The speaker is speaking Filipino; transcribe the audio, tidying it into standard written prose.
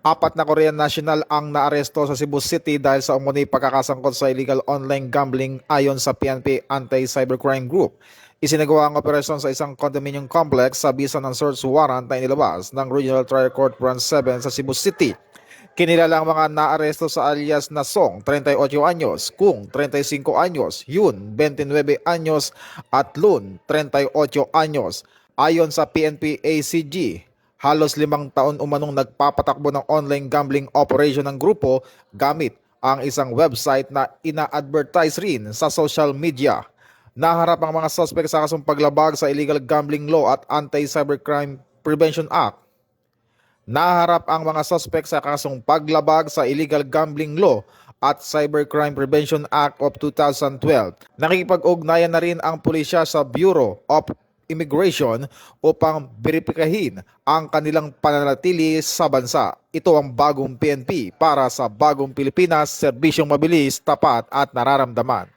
Apat na Korean national ang naaresto sa Cebu City dahil sa umano'y pagkakasangkot sa illegal online gambling ayon sa PNP Anti-Cybercrime Group. Isinagawa ang operasyon sa isang condominium complex sa bisa ng search warrant na inilabas ng Regional Trial Court Branch 7 sa Cebu City. Kinilala ang mga naaresto sa alias na Song, 38 anyos, Kung, 35 anyos, Yun, 29 anyos at Lun, 38 anyos. Ayon sa PNP ACG, halos 5 taon umanong nagpapatakbo ng online gambling operation ng grupo gamit ang isang website na ina-advertise rin sa social media. Naharap ang mga suspect sa kasong paglabag sa illegal gambling law at Anti-Cybercrime Prevention Act. Naharap ang mga suspect sa kasong paglabag sa illegal gambling law at Cybercrime Prevention Act of 2012. Nakikipag-ugnayan na rin ang pulisya sa Bureau of Immigration upang beripikahin ang kanilang pananatili sa bansa. Ito ang bagong PNP para sa bagong Pilipinas, serbisyong mabilis, tapat at nararamdaman.